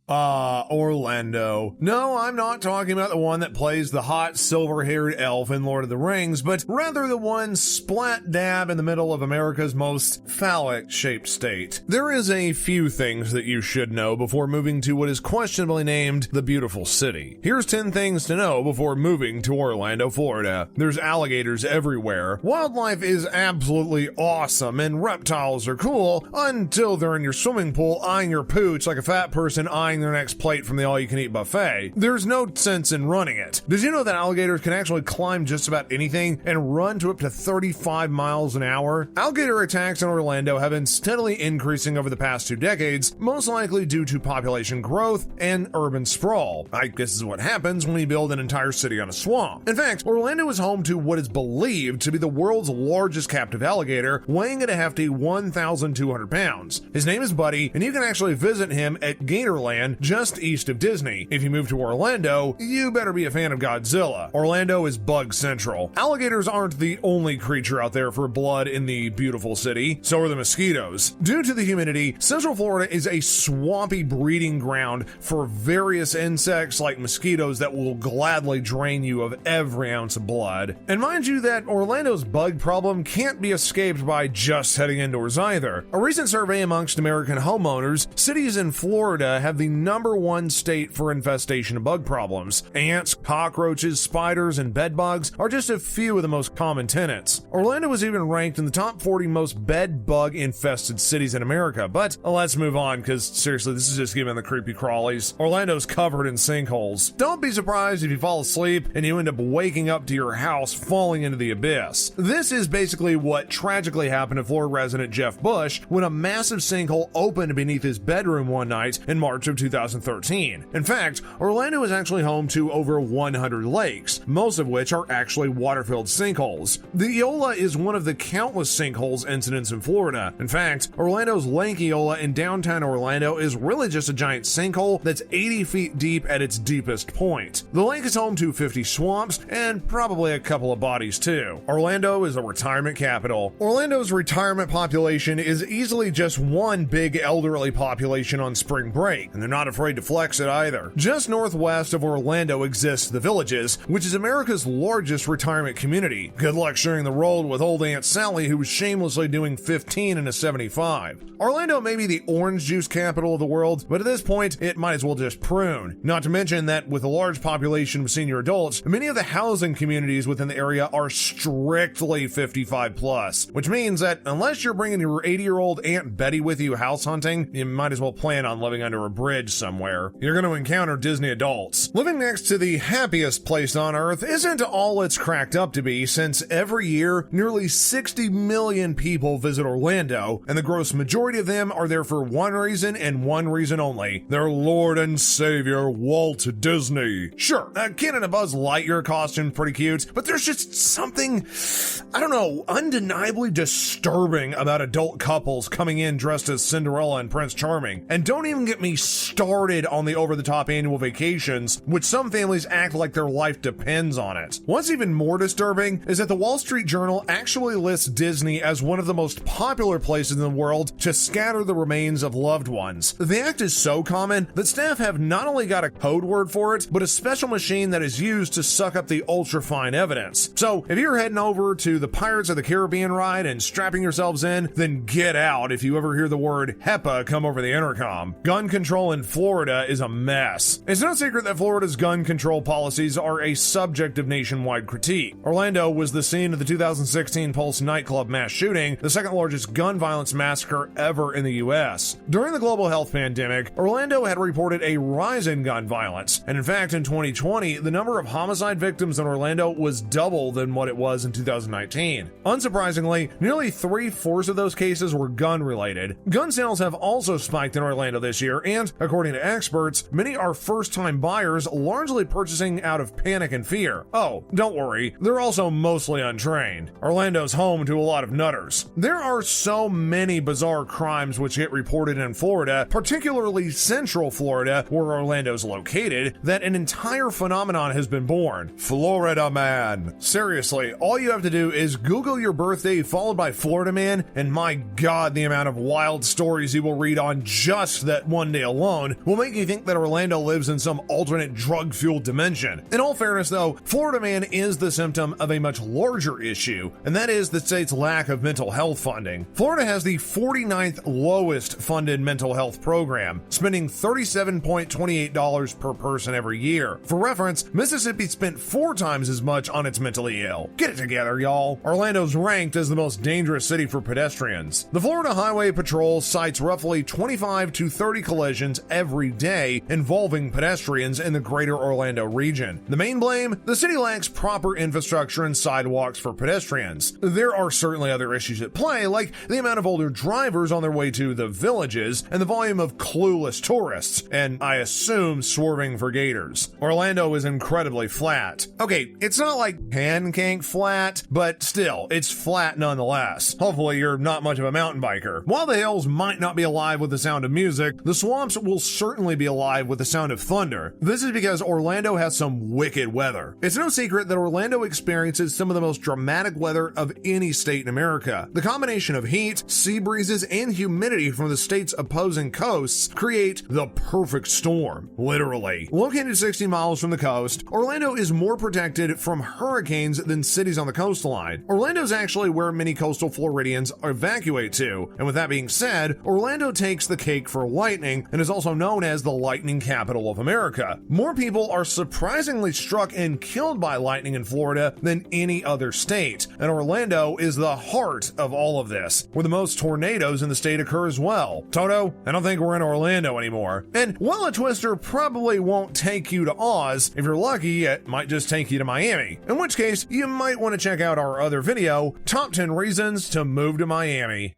Orlando. No, I'm not talking about the one that plays the hot silver-haired elf in Lord of the Rings, but rather the one splat dab in the middle of America's most phallic-shaped state. There is a few things that you should know before moving to what is questionably named the beautiful city. Here's 10 things to know before moving to Orlando, Florida. There's alligators everywhere. Wildlife is absolutely awesome, and reptiles are cool until they're in your swimming pool eyeing your pooch like a fat person eyeing their next plate from the all-you-can-eat buffet. There's no sense in running it. Did you know that alligators can actually climb just about anything and run to up to 35 miles an hour? Alligator attacks in Orlando have been steadily increasing over the past 2 decades, most likely due to population growth and urban sprawl. I guess this is what happens when you build an entire city on a swamp. In fact, Orlando is home to what is believed to be the world's largest captive alligator, weighing at a hefty 1,200 pounds. His name is Buddy, and you can actually visit him at Gatorland just east of Disney. If you move to Orlando, you better be a fan of Godzilla. Orlando is bug central. Alligators aren't the only creature out there for blood in the beautiful city, so are the mosquitos. Due to the humidity, Central Florida is a swampy breeding ground for various insects like mosquitoes that will gladly drain you of every ounce of blood. And mind you that Orlando's bug problem can't be escaped by just heading indoors either. A recent survey amongst American homeowners, cities in Florida have the #1 state for infestation of bug problems. Ants, cockroaches, spiders, and bedbugs are just a few of the most common tenants. Orlando was even ranked in the top 40 most bed bug infested cities in America, but let's move on because seriously, this is just giving the creepy crawlies. Orlando's covered in sinkholes. Don't be surprised if you fall asleep and you end up waking up to your house falling into the abyss. This is basically what tragically happened to Florida resident Jeff Bush when a massive sinkhole opened beneath his bedroom one night in March of 2013. In fact, Orlando is actually home to over 100 lakes, most of which are actually water-filled sinkholes. The Eola is one of the countless sinkholes incidents in Florida. In fact, Orlando's Lake Eola in downtown Orlando is really just a giant sinkhole that's 80 feet deep at its deepest point. The lake is home to 50 swamps and probably a couple of bodies too. Orlando is a retirement capital. Orlando's retirement population is easily just one big elderly population on spring break, and they're not afraid to flex it either. Just northwest of Orlando exists The Villages, which is America's largest retirement community. Good luck sharing the road with old Aunt Sally, who was shamelessly doing 15 in a 75. Orlando may be the orange juice capital of the world, but at this point, it might as well just prune. Not to mention that with a large population of senior adults, many of the housing communities within the area are strictly 55 plus, which means that unless you're bringing your 80-year-old Aunt Betty with you house hunting, you might as well plan on living under a bridge somewhere. You're going to encounter Disney adults. Living next to the happiest place on earth isn't all it's cracked up to be, since every year, nearly 60 million people visit Orlando, and the gross majority of them are there for one reason and one reason only: their Lord and Savior, Walt Disney. Sure, a kid in a Buzz Lightyear costume pretty cute, but there's just something, I don't know, undeniably disturbing about adult couples coming in dressed as Cinderella and Prince Charming. And don't even get me started on the over-the-top annual vacations, which some families act like their life depends on it. What's even more disturbing is that the Wall Street Journal actually lists Disney as one of the most popular places in the world to scatter the remains of loved ones. The act is so common that staff have not only got a code word for it, but a special machine that is used to suck up the ultra-fine evidence. So if you're heading over to the Pirates of the Caribbean ride and strapping yourselves in, then get out if you ever hear the word HEPA come over the intercom. Gun control in Florida is a mess. It's no secret that Florida's gun control policies are a subject of nationwide critique. Orlando was the scene of the 2016 Pulse nightclub mass shooting, the second largest gun violence massacre ever in the US. During the global health pandemic, Orlando had reported a rise in gun violence, and in fact in 2020, the number of homicide victims in Orlando was double than what it was in 2019. Unsurprisingly, nearly 3/4 of those cases were gun-related. Gun sales have also spiked in Orlando this year, and according to experts, many are first-time buyers, largely purchasing out of panic and fear. Oh, don't worry, they're also mostly untrained. Orlando's home to a lot of nutters. There are so many bizarre crimes which get reported in Florida, particularly Central Florida, where Orlando's located, that an entire phenomenon has been born. Florida Man. Seriously, all you have to do is Google your birthday followed by Florida Man, and my God, the amount of wild stories you will read on just that one day alone alone will make you think that Orlando lives in some alternate drug-fueled dimension. In all fairness, though, Florida Man is the symptom of a much larger issue, and that is the state's lack of mental health funding. Florida has the 49th lowest funded mental health program, spending $37.28 per person every year. For reference, Mississippi spent 4 times as much on its mentally ill. Get it together, y'all. Orlando's ranked as the most dangerous city for pedestrians. The Florida Highway Patrol cites roughly 25 to 30 collisions every day involving pedestrians in the greater Orlando region. The main blame? The city lacks proper infrastructure and sidewalks for pedestrians. There are certainly other issues at play, like the amount of older drivers on their way to the villages and the volume of clueless tourists, and I assume swerving for gators. Orlando is incredibly flat. Okay, it's not like pancake flat, but still, it's flat nonetheless. Hopefully you're not much of a mountain biker. While the hills might not be alive with the sound of music, the swamps will certainly be alive with the sound of thunder. This is because Orlando has some wicked weather. It's no secret that Orlando experiences some of the most dramatic weather of any state in America. The combination of heat, sea breezes, and humidity from the state's opposing coasts create the perfect storm, literally. Located 60 miles from the coast, Orlando is more protected from hurricanes than cities on the coastline. Orlando's actually where many coastal Floridians evacuate to, and with that being said, Orlando takes the cake for lightning and is also known as the lightning capital of America. More people are surprisingly struck and killed by lightning in Florida than any other state, and Orlando is the heart of all of this, where the most tornadoes in the state occur as well. Toto, I don't think we're in Orlando anymore. And while a twister probably won't take you to Oz, if you're lucky, it might just take you to Miami, in which case you might want to check out our other video, Top 10 Reasons to Move to Miami.